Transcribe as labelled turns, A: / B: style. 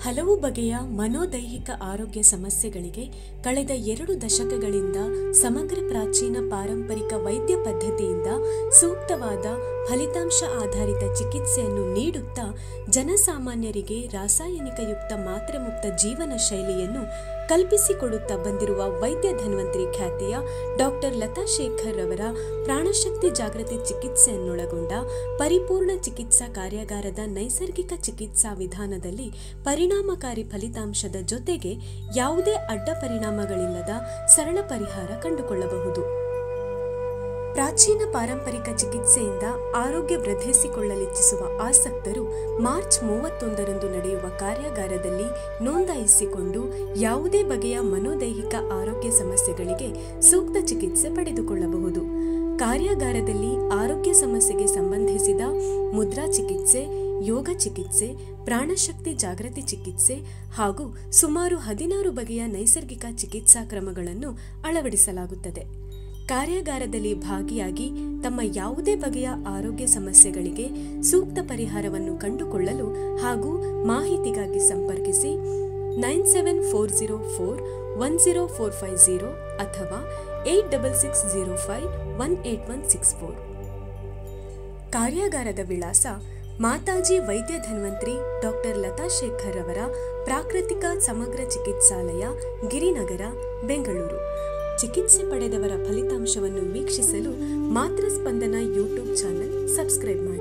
A: ಹಲವು ಬಗೆಯ ಮನೋದೈಹಿಕ ಆರೋಗ್ಯ ಸಮಸ್ಯೆಗಳಿಗೆ ಕಳೆದ 2 ದಶಕಗಳಿಂದ ಸಮಗ್ರ ಪ್ರಾಚೀನ ಪಾರಂಪರಿಕ ವೈದ್ಯ ಪದ್ಧತಿಯಿಂದ ಸೂಕ್ತವಾದ ಫಲಿತಾಂಶ ಆಧಾರಿತ ಚಿಕಿತ್ಸೆಯನ್ನು ನೀಡುತ್ತಾ ಜನಸಾಮಾನ್ಯರಿಗೆ ರಾಸಾಯನಿಕಯುಕ್ತ ಮಾತ್ರೆ ಮುಕ್ತ ಜೀವನ ಶೈಲಿಯನ್ನು ಕಲ್ಪಿಸಿಕೊಡುತ್ತಾ ಬಂದಿರುವ ವೈದ್ಯ ಧನ್ವಂತರಿ ಖ್ಯಾತಿಯ ಡಾಕ್ಟರ್ ಲತಾ ಶೇಖರ್ ಅವರ ಪ್ರಾಣಶಕ್ತಿ ಜಾಗೃತಿ ಚಿಕಿತ್ಸೆಯನ್ನೊಳಗೊಂಡ ಪರಿಪೂರ್ಣ ಚಿಕಿತ್ಸಾ ಕಾರ್ಯಾಗಾರದ ನೈಸರ್ಗಿಕ ಚಿಕಿತ್ಸಾ ವಿಧಾನದಲ್ಲಿ ಪರಿಣಾಮಕಾರಿ ಫಲಿತಾಂಶದ ಜೊತೆಗೆ ಯಾವುದೇ ಅಡ್ಡ ಪರಿಣಾಮಗಳಿಲ್ಲದ ಸರಳ ಪರಿಹಾರ ಕಂಡುಕೊಳ್ಳಬಹುದು. ಪ್ರಾಚೀನ ಪಾರಂಪರಿಕ ಚಿಕಿತ್ಸೆಯಿಂದ ಆರೋಗ್ಯ ವೃದ್ಧಿಸಿಕೊಳ್ಳಲಿಚ್ಛಿಸುವ ಆಸಕ್ತರು ಮಾರ್ಚ್ 31ರಂದು ನಡೆಯುವ ಕಾರ್ಯಾಗಾರದಲ್ಲಿ ನೋಂದಾಯಿಸಿಕೊಂಡು ಯಾವುದೇ ಬಗೆಯ ಮನೋದೈಹಿಕ ಆರೋಗ್ಯ ಸಮಸ್ಯೆಗಳಿಗೆ ಸೂಕ್ತ ಚಿಕಿತ್ಸೆ ಪಡೆದುಕೊಳ್ಳಬಹುದು. ಕಾರ್ಯಾಗಾರದಲ್ಲಿ ಆರೋಗ್ಯ ಸಮಸ್ಯೆಗೆ ಸಂಬಂಧಿಸಿದ ಮುದ್ರಾ ಚಿಕಿತ್ಸೆ, ಯೋಗ ಚಿಕಿತ್ಸೆ, ಪ್ರಾಣಶಕ್ತಿ ಜಾಗೃತಿ ಚಿಕಿತ್ಸೆ ಹಾಗೂ ಸುಮಾರು 16 ಬಗೆಯ ನೈಸರ್ಗಿಕ ಚಿಕಿತ್ಸಾ ಕ್ರಮಗಳನ್ನು ಅಳವಡಿಸಲಾಗುತ್ತದೆ. ಕಾರ್ಯಾಗಾರದಲ್ಲಿ ಭಾಗಿಯಾಗಿ ತಮ್ಮ ಯಾವುದೇ ಬಗೆಯ ಆರೋಗ್ಯ ಸಮಸ್ಯೆಗಳಿಗೆ ಸೂಕ್ತ ಪರಿಹಾರವನ್ನು ಕಂಡುಕೊಳ್ಳಲು ಹಾಗೂ ಮಾಹಿತಿಗಾಗಿ ಸಂಪರ್ಕಿಸಿ 9740410450 ಅಥವಾ 8660518164. ಕಾರ್ಯಾಗಾರದ ವಿಳಾಸ ಮಾತಾಜಿ ವೈದ್ಯ ಧನ್ವಂತರಿ ಡಾಕ್ಟರ್ ಲತಾ ಶೇಖರ್ ಅವರ ಪ್ರಾಕೃತಿಕ ಸಮಗ್ರ ಚಿಕಿತ್ಸಾಲಯ, ಗಿರಿನಗರ, ಬೆಂಗಳೂರು. ಚಿಕಿತ್ಸೆ ಪಡೆದವರ ಫಲಿತಾಂಶವನ್ನು ವೀಕ್ಷಿಸಲು ಮಾತೃ ಸ್ಪಂದನ ಯೂಟ್ಯೂಬ್ ಚಾನೆಲ್ ಸಬ್ಸ್ಕ್ರೈಬ್ ಮಾಡಿ.